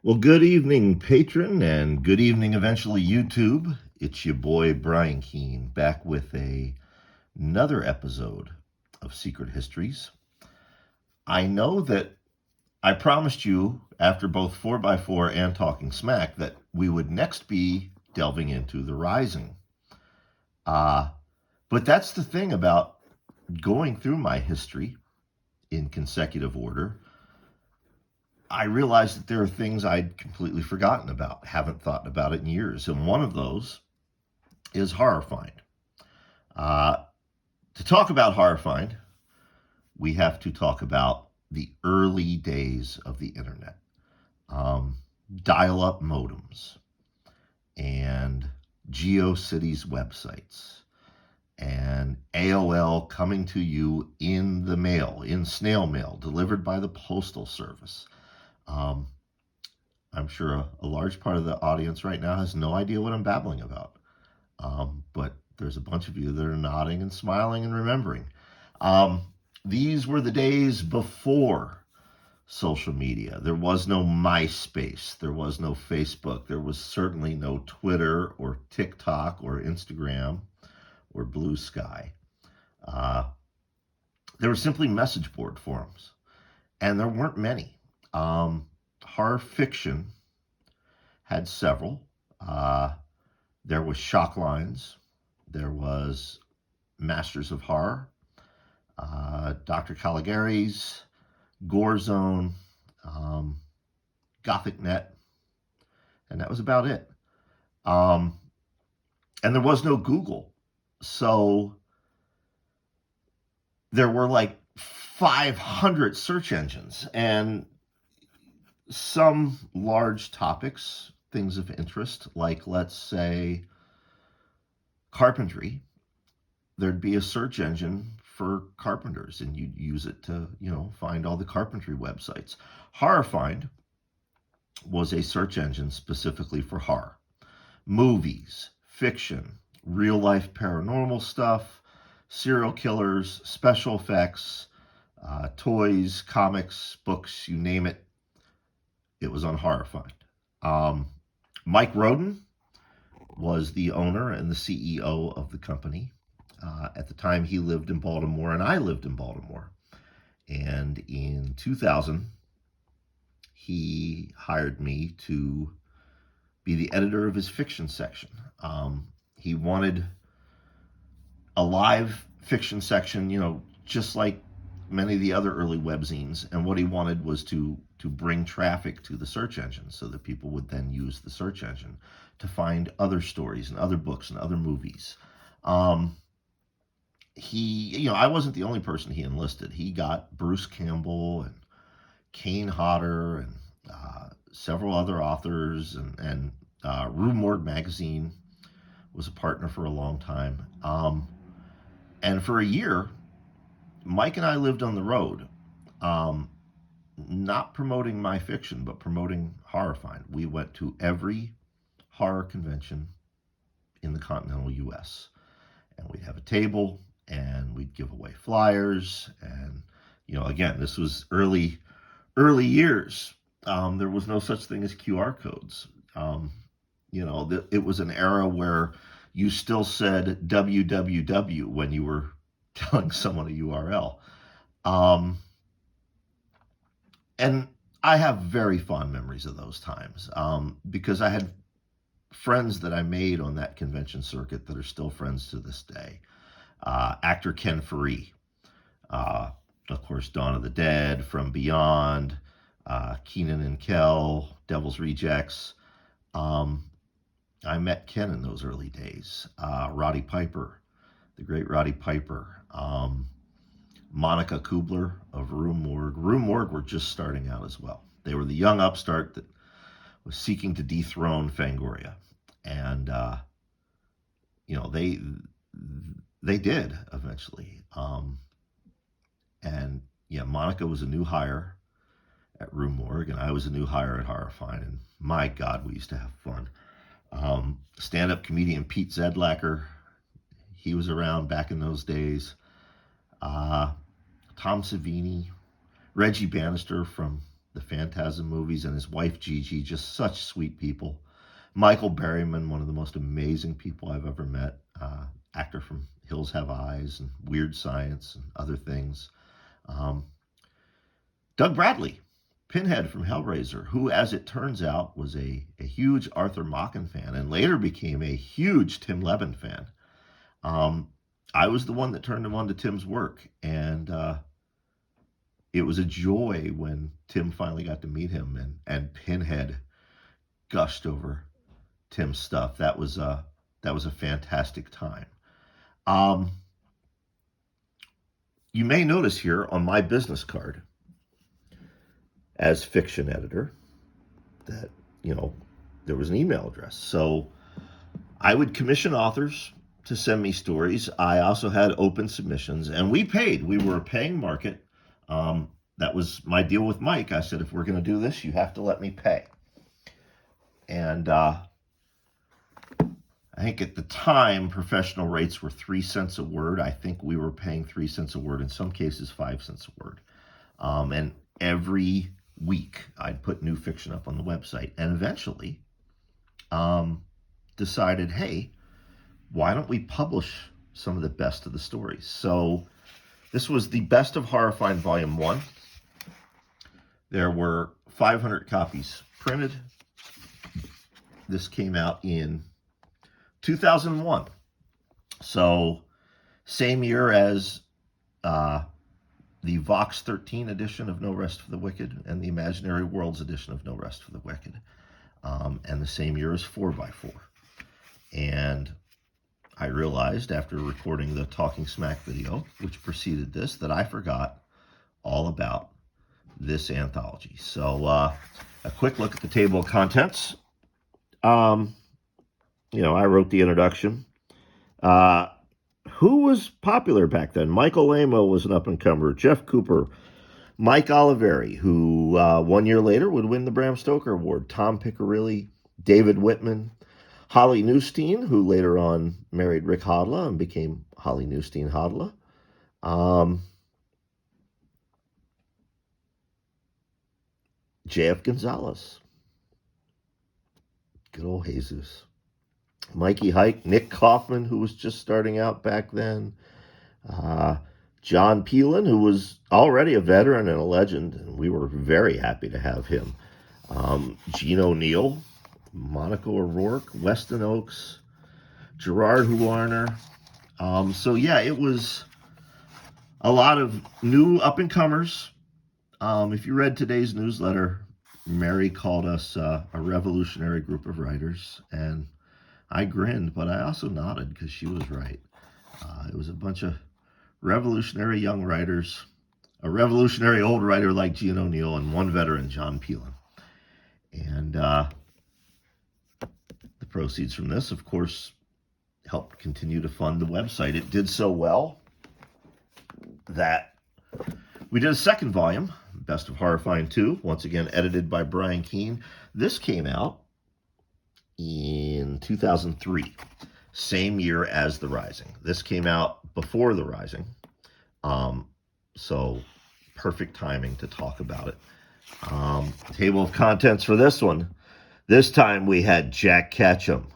Well, good evening, patron, and good evening, eventually, YouTube. It's your boy, Brian Keene, back with another episode of Secret Histories. I know that I promised you, after both 4x4 and Talking Smack, that we would next be delving into The Rising. Uh, but that's the thing about going through my history in consecutive order. I realized that there are things I'd completely forgotten about, haven't thought about it in years. And one of those is Horrorfind. Uh, to talk about Horrorfind, we have to talk about the early days of the internet, um, dial up modems, and GeoCities websites, and AOL coming to you in the mail, in snail mail, delivered by the Postal Service. Um, I'm sure a large part of the audience right now has no idea what I'm babbling about. But there's a bunch of you that are nodding and smiling and remembering. Um, these were the days before social media. There was no MySpace. There was no Facebook. There was certainly no Twitter or TikTok or Instagram or Blue Sky. Uh, there were simply message board forums, and there weren't many. Horror fiction had several. There was Shocklines. There was Masters of Horror, Dr. Caligari's, Gore Zone, um, Gothic Net, and that was about it. Um, and there was no Google. So there were like 500 search engines and some large topics, things of interest, like let's say carpentry. There'd be a search engine for carpenters and you'd use it to, find all the carpentry websites. Horrorfind was a search engine specifically for horror. Movies, fiction, real life paranormal stuff, serial killers, special effects, toys, comics, books, you name it, it was on Horrorfind. Um, Mike Roden was the owner and the CEO of the company. At the time, he lived in Baltimore, and I lived in Baltimore. And in 2000, he hired me to be the editor of his fiction section. He wanted a live fiction section, just like many of the other early webzines. And what he wanted was to bring traffic to the search engine so that people would then use the search engine to find other stories and other books and other movies. I wasn't the only person he enlisted. He got Bruce Campbell and Kane Hodder and several other authors, and Rue Morgue magazine was a partner for a long time. And for a year, Mike and I lived on the road, um, not promoting my fiction, but promoting Horrorfind. We went to every horror convention in the continental U.S. and we'd have a table and we'd give away flyers. And again, this was early years. There was no such thing as QR codes. It was an era where you still said www when you were telling someone a URL. And I have very fond memories of those times, because I had friends that I made on that convention circuit that are still friends to this day. Actor Ken Faree, uh, of course, Dawn of the Dead, From Beyond, Keenan and Kel, Devil's Rejects. Um, I met Ken in those early days. Roddy Piper, the great Roddy Piper. Monica Kubler of Rue Morgue. Rue Morgue were just starting out as well. They were the young upstart that was seeking to dethrone Fangoria. And, they did eventually. And yeah, Monica was a new hire at Rue Morgue, and I was a new hire at Horrorfind. And my God, we used to have fun. Stand-up comedian Pete Zedlacker, he was around back in those days. Tom Savini, Reggie Bannister from the Phantasm movies, and his wife Gigi, just such sweet people. Michael Berryman, one of the most amazing people I've ever met, actor from Hills Have Eyes and Weird Science and other things. Doug Bradley, Pinhead from Hellraiser, who, as it turns out, was a huge Arthur Machen fan and later became a huge Tim Levin fan. I was the one that turned him on to Tim's work, and it was a joy when Tim finally got to meet him, and Pinhead gushed over Tim's stuff. That was a fantastic time. You may notice here on my business card, as fiction editor, that, there was an email address. So I would commission authors to send me stories. I also had open submissions, and we paid. We were a paying market. That was my deal with Mike. I said, if we're going to do this, you have to let me pay. And I think at the time, professional rates were 3 cents a word. I think we were paying 3 cents a word, in some cases 5 cents a word. And every week I'd put new fiction up on the website, and eventually decided, hey, why don't we publish some of the best of the stories? So this was the Best of Horrorfind Volume 1. There were 500 copies printed. This came out in 2001. So same year as the Vox 13 edition of No Rest for the Wicked and the Imaginary Worlds edition of No Rest for the Wicked. And the same year as 4x4. And I realized after recording the Talking Smack video, which preceded this, that I forgot all about this anthology. So a quick look at the table of contents. I wrote the introduction. Who was popular back then? Michael Lamo was an up-and-comer. Jeff Cooper. Mike Oliveri, who 1 year later would win the Bram Stoker Award. Tom Piccirilli. David Whitman. Holly Newstein, who later on married Rick Hodla and became Holly Newstein Hodla. J.F. Gonzalez. Good old Jesus. Mikey Hike, Nick Kaufman, who was just starting out back then. John Peelin, who was already a veteran and a legend, and we were very happy to have him. Gene O'Neill, Monica O'Rourke, Weston Oakes, Gerard Huarner. It was a lot of new up-and-comers. If you read today's newsletter, Mary called us a revolutionary group of writers, and I grinned, but I also nodded because she was right. It was a bunch of revolutionary young writers, a revolutionary old writer like Gene O'Neill, and one veteran, John Peelin. And the proceeds from this, of course, helped continue to fund the website. It did so well that we did a second volume, Best of Horrorfind 2, once again edited by Brian Keene. This came out in 2003, same year as The Rising. This came out before The Rising, so perfect timing to talk about it. Table of contents for this one. This time we had Jack Ketchum,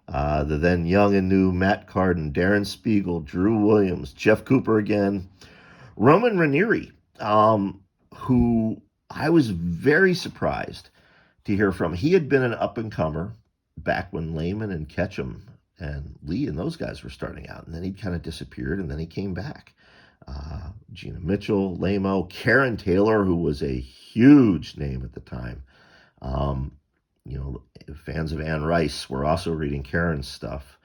the then young and new Matt Carden, Darren Spiegel, Drew Williams, Jeff Cooper again, Roman Ranieri, who I was very surprised to hear from. He had been an up-and-comer back when Lehman and Ketchum and Lee and those guys were starting out, and then he kind of disappeared, and then he came back. Gina Mitchell, Lamo, Karen Taylor, who was a huge name at the time. Fans of Anne Rice were also reading Karen's stuff.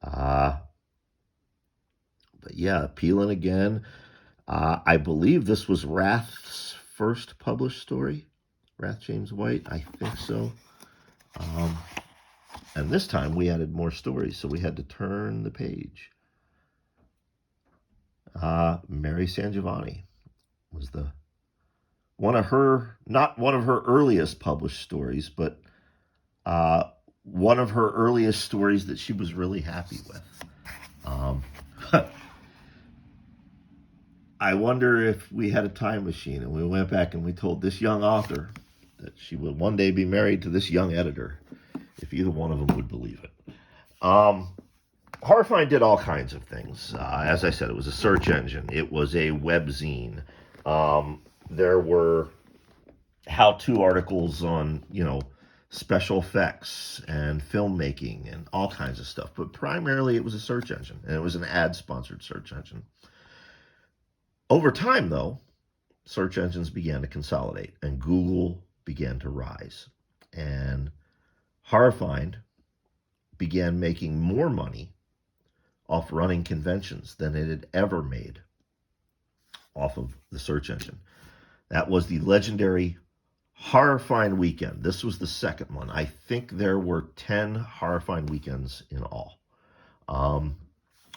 But yeah, Peelin again. I believe this was Rath's first published story. Rath James White, I think so. And this time we added more stories, so we had to turn the page. Mary Sangiovanni was not one of her earliest published stories, but one of her earliest stories that she was really happy with. I wonder if we had a time machine and we went back and we told this young author that she would one day be married to this young editor, if either one of them would believe it. Horrorfind did all kinds of things. As I said, it was a search engine. It was a webzine. There were how-to articles on, special effects and filmmaking and all kinds of stuff. But primarily it was a search engine, and it was an ad-sponsored search engine. Over time, though, search engines began to consolidate, and Google began to rise. And Horrorfind began making more money off running conventions than it had ever made off of the search engine. That was the legendary Horrorfind weekend. This was the second one. I think there were 10 Horrorfind weekends in all.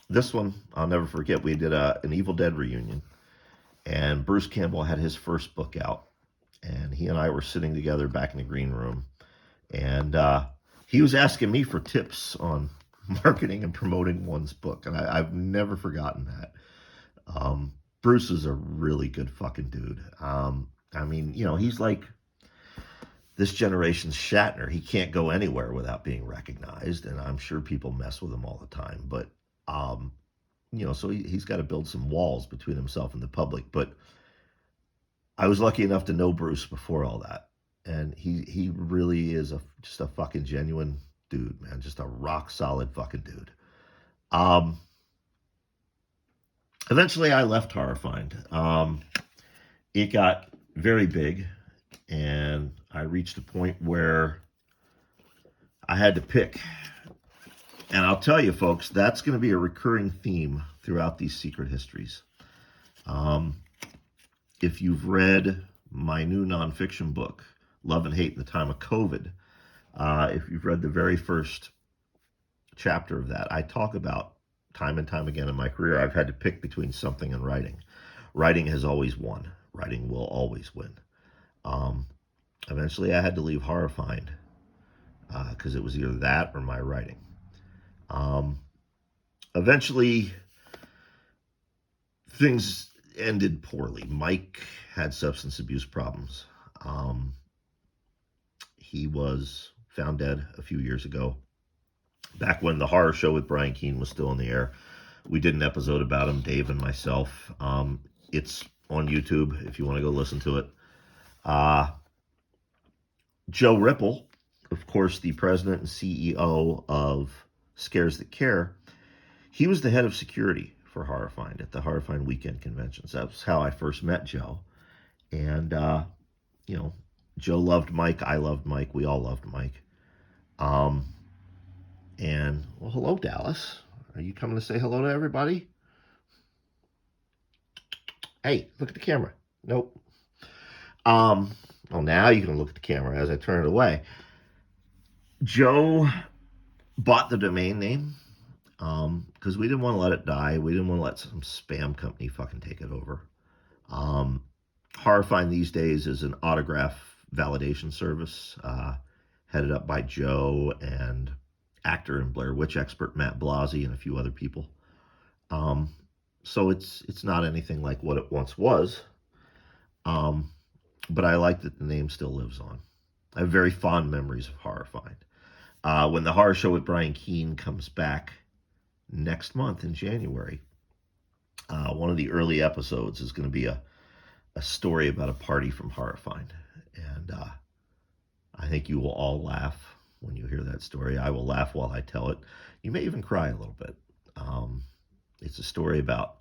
This one, I'll never forget. We did an Evil Dead reunion, and Bruce Campbell had his first book out, and he and I were sitting together back in the green room, and he was asking me for tips on marketing and promoting one's book, and I've never forgotten that. Bruce is a really good fucking dude. I mean, he's like this generation's Shatner. He can't go anywhere without being recognized, and I'm sure people mess with him all the time. But, so he's got to build some walls between himself and the public. But I was lucky enough to know Bruce before all that, and he really is just a fucking genuine dude, man. Just a rock solid fucking dude. Eventually, I left Horrorfind. It got very big, and I reached a point where I had to pick. And I'll tell you, folks, that's going to be a recurring theme throughout these secret histories. If you've read my new nonfiction book, Love and Hate in the Time of COVID, if you've read the very first chapter of that, I talk about time and time again in my career, I've had to pick between something and writing. Writing has always won. Writing will always win. Eventually, I had to leave Horrorfind because it was either that or my writing. Eventually, things ended poorly. Mike had substance abuse problems. He was found dead a few years ago. Back when the horror show with Brian Keene was still in the air, we did an episode about him, Dave and myself. It's on YouTube if you want to go listen to it. Joe Ripple, of course, the president and CEO of Scares That Care, he was the head of security for Horrorfind at the Horrorfind weekend conventions. That was how I first met Joe. And, Joe loved Mike. I loved Mike. We all loved Mike. And, well, hello, Dallas. Are you coming to say hello to everybody? Hey, look at the camera. Nope. Well, now you can look at the camera as I turn it away. Joe bought the domain name because we didn't want to let it die. We didn't want to let some spam company fucking take it over. Horrorfind these days is an autograph validation service headed up by Joe and actor and Blair Witch expert Matt Blasey and a few other people. So it's not anything like what it once was. But I like that the name still lives on. I have very fond memories of Horrorfind. When the horror show with Brian Keene comes back next month in January, one of the early episodes is going to be a story about a party from Horrorfind. And I think you will all laugh when you hear that story. I will laugh while I tell it. You may even cry a little bit. It's a story about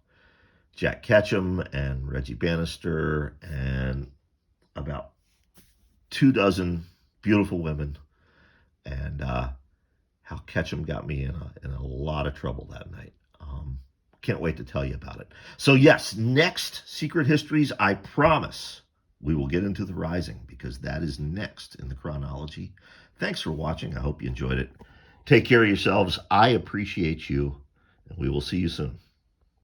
Jack Ketchum and Reggie Bannister and about 24 beautiful women, and how Ketchum got me in a lot of trouble that night. Can't wait to tell you about it. So yes, next Secret Histories, I promise we will get into the Rising, because that is next in the chronology. Thanks for watching. I hope you enjoyed it. Take care of yourselves. I appreciate you, and we will see you soon.